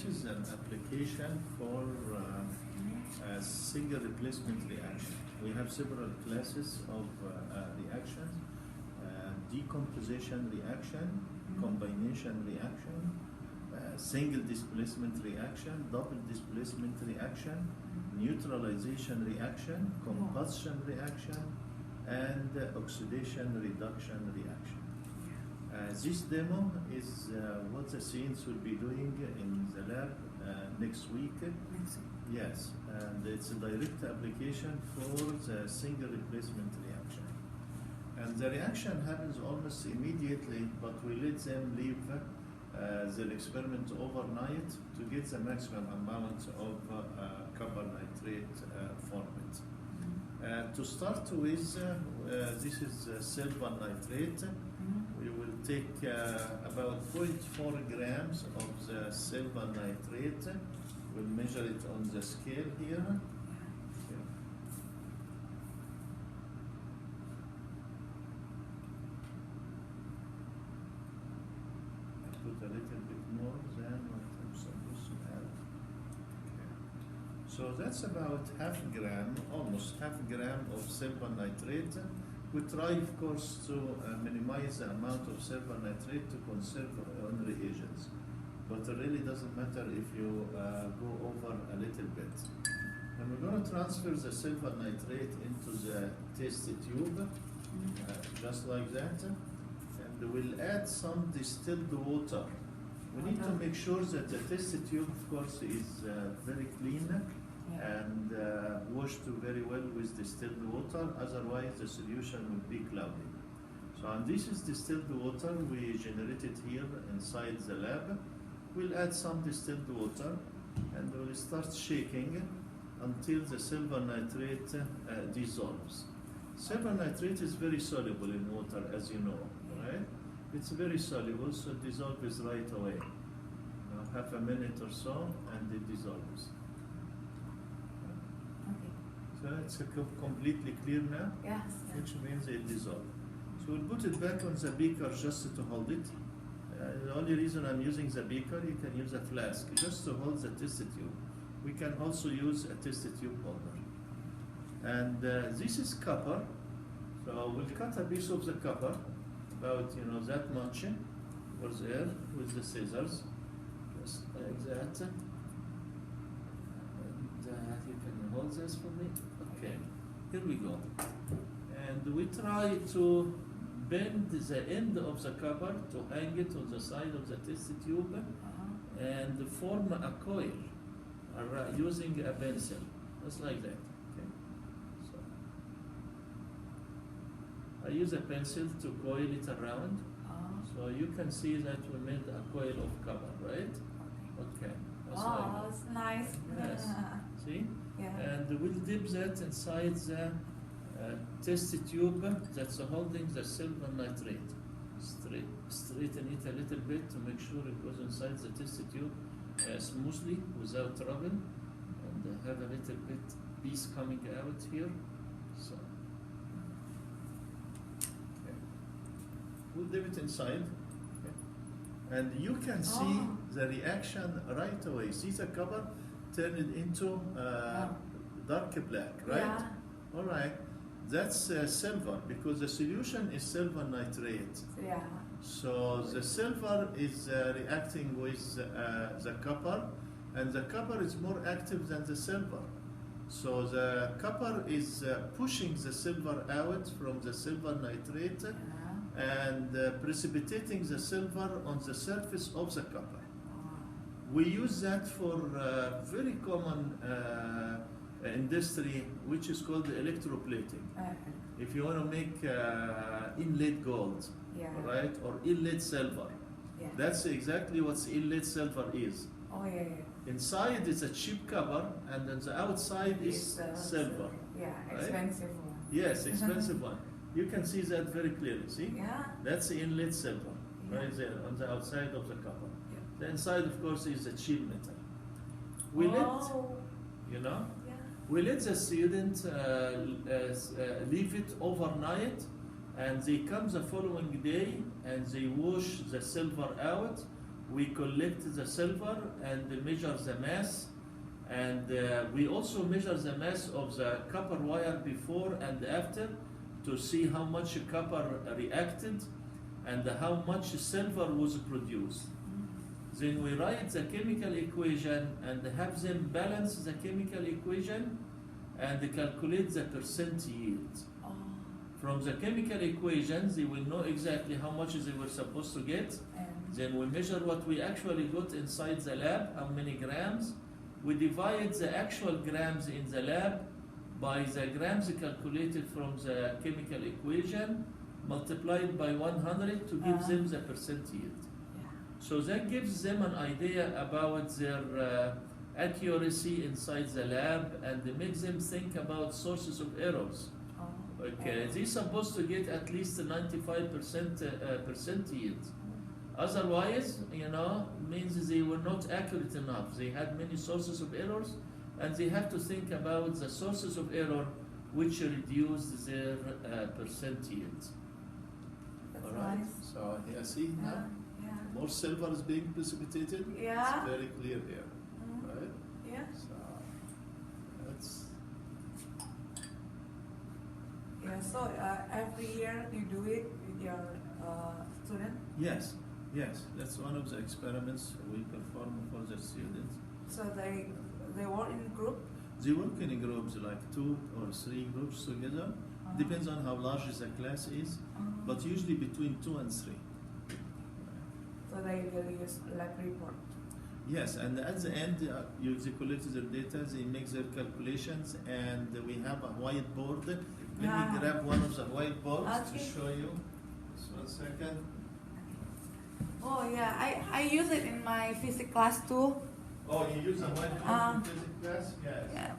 this is an application for a single replacement reaction. We have several classes of reactions: decomposition reaction, combination reaction, single displacement reaction, double displacement reaction, neutralization reaction, combustion reaction, and oxidation reduction reaction. This demo is what the students will be doing in the lab next week. Yes, and it's a direct application for the single replacement reaction. And the reaction happens almost immediately, but we let them leave the experiment overnight to get the maximum amount of copper nitrate formed. To start with, this is silver nitrate. We will take about 0.4 grams of the silver nitrate. We'll measure it on the scale here. I put a little bit more than what I'm supposed to have. So that's about half a gram, almost half a gram of silver nitrate. We try, of course, to minimize the amount of silver nitrate to conserve on reagents. But it really doesn't matter if you go over a little bit. And we're going to transfer the silver nitrate into the test tube, just like that. And we'll add some distilled water. We need to make sure that the test tube, of course, is very clean and washed very well with distilled water, otherwise the solution will be cloudy. So, and this is distilled water we generated here inside the lab. We'll add some distilled water and we'll start shaking until the silver nitrate dissolves. Silver nitrate is very soluble in water, as you know, right? It's very soluble, so it dissolves right away. Half a minute or so and it dissolves. So it's completely clear now, which means it dissolves. So we'll put it back on the beaker just to hold it. The only reason I'm using the beaker, you can use a flask just to hold the test tube. We can also use a test tube holder. And this is copper. So we'll cut a piece of the copper, about that much, over there with the scissors, just like that. And you can hold this for me. Okay, here we go. And we try to bend the end of the copper to hang it on the side of the test tube and form a coil using a pencil, just like that. Okay. So I use a pencil to coil it around. So you can see that we made a coil of copper, right? Okay. That's nice. Yes. See? Yeah. And we'll dip that inside the test tube that's holding the silver nitrate. Straighten it a little bit to make sure it goes inside the test tube smoothly without trouble, and have a little bit piece coming out here. So we'll dip it inside, and you can see the reaction right away. See the copper turn it into dark black, right? Yeah. All right. That's silver, because the solution is silver nitrate. Yeah. So the silver is reacting with the copper, and the copper is more active than the silver. So the copper is pushing the silver out from the silver nitrate and precipitating the silver on the surface of the copper. We use that for very common industry, which is called electroplating. If you want to make inlaid gold, right, or inlaid silver, that's exactly what inlaid silver is. Inside is a cheap copper, and then the outside is silver. Yeah, right? Expensive one. Yes, expensive one. You can see that very clearly. See? Yeah. That's the inlaid silver, right there on the outside of the copper. The inside, of course, is a cheap metal. We we let the student leave it overnight, and they come the following day and they wash the silver out we collect the silver and measure the mass, and we also measure the mass of the copper wire before and after to see how much copper reacted and how much silver was produced. Then we write the chemical equation and have them balance the chemical equation and calculate the percent yield. Oh. From the chemical equations, they will know exactly how much they were supposed to get. And Then we measure what we actually got inside the lab, how many grams. We divide the actual grams in the lab by the grams calculated from the chemical equation, multiplied by 100 to give them the percent yield. yeah. So that gives them an idea about their accuracy inside the lab and makes them think about sources of errors. Oh. Okay, they're supposed to get at least 95% percent yield. Otherwise, means they were not accurate enough. They had many sources of errors, and they have to think about the sources of error which reduced their percent yield. That's All right. nice. So here, see Yeah. now, Yeah. more silver is being precipitated. Yeah. It's very clear here, Mm. right? Yeah. So that's Yeah. So every year you do it with your student. yes. That's one of the experiments we perform for the students. So they work in group. They work in groups, like 2 or 3 groups together. Depends on how large the class is, but usually between 2 and 3. So they will use lab report. Yes, and at the end, they collect their data, they make their calculations, and we have a whiteboard. Let me grab one of the whiteboards to Okay. show you. Just 1 second. Oh yeah, I use it in my physics class too. Oh, you use a whiteboard in physics class? Yes. Yeah.